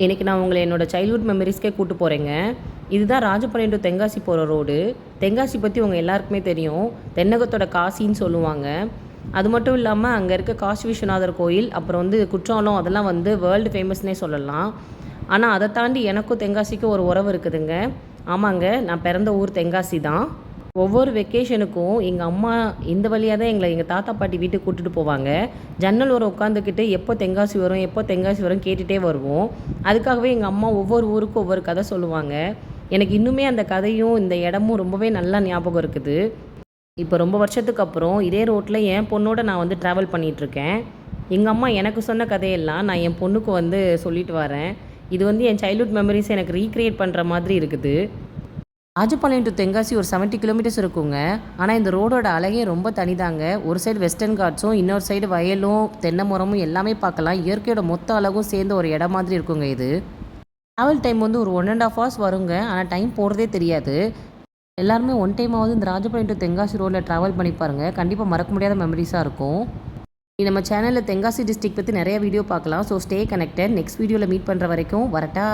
இன்றைக்கி நான் உங்களை என்னோடய சைல்ட்ஹுட் மெமரிஸ்க்கே கூட்டு போகிறேங்க. இதுதான் ராஜபாளையம் டு தென்காசி போகிற ரோடு. தென்காசி பற்றி உங்கள் எல்லாருக்குமே தெரியும். தென்னகத்தோட காசின்னு சொல்லுவாங்க. அது மட்டும் இல்லாமல் அங்கே இருக்க காசி விஸ்வநாதர் கோயில், அப்புறம் குற்றாலம், அதெல்லாம் வேர்ல்டு ஃபேமஸ்னே சொல்லலாம். ஆனால் அதை தாண்டி எனக்கும் தென்காசிக்கும் ஒரு உறவு இருக்குதுங்க. ஆமாங்க, நான் பிறந்த ஊர் தென்காசி தான். ஒவ்வொரு வெக்கேஷனுக்கும் எங்கள் அம்மா இந்த வழியாக தான் எங்கள் தாத்தா பாட்டி வீட்டுக்கு கூட்டிகிட்டு போவாங்க. ஜன்னல் ஓரம் உட்காந்துக்கிட்டு எப்போ தென்காசி வரும் எப்போ தென்காசி வரும் கேட்டுகிட்டே வருவோம். அதுக்காகவே எங்கள் அம்மா ஒவ்வொரு ஊருக்கும் ஒவ்வொரு கதை சொல்லுவாங்க. எனக்கு இன்னுமே அந்த கதையும் இந்த இடமும் ரொம்பவே நல்லா ஞாபகம் இருக்குது. இப்போ ரொம்ப வருஷத்துக்கு அப்புறம் இதே ரோட்டில் என் பொண்ணோட நான் ட்ராவல் பண்ணிகிட்ருக்கேன். எங்கள் அம்மா எனக்கு சொன்ன கதையெல்லாம் நான் என் பொண்ணுக்கு சொல்லிட்டு வரேன். இது என் சைல்ட்ஹுட் மெமரிஸ் எனக்கு ரீக்ரியேட் பண்ணுற மாதிரி இருக்குது. ராஜபாளையம் டு தென்காசி ஒரு 70 கிலோமீட்டர்ஸ் இருக்குங்க. ஆனால் இந்த ரோடோட அழகே ரொம்ப தனிதாங்க. ஒரு சைடு வெஸ்டர்ன் காட்ஸும் இன்னொரு சைடு வயலும் தென்னை மரமும் எல்லாமே பார்க்கலாம். இயற்கையோட மொத்த அழகும் சேர்ந்த ஒரு இடம் மாதிரி இருக்குங்க இது. ட்ராவல் டைம் ஒரு 1.5 hours வருங்க. ஆனால் டைம் போகிறதே தெரியாது. எல்லாருமே ஒன் டைமாவது இந்த ராஜபாளையம் டு தென்காசி ரோடில் ட்ராவல் பண்ணி பாருங்கள். கண்டிப்பாக மறக்க முடியாத மெமரிஸாக இருக்கும். நம்ம சேனலில் தென்காசி டிஸ்ட்ரிக்ட் பற்றி நிறைய வீடியோ பார்க்கலாம். So stay connected. நெக்ஸ்ட் வீடியோவில் மீட் பண்ணுற வரைக்கும் வரட்டா.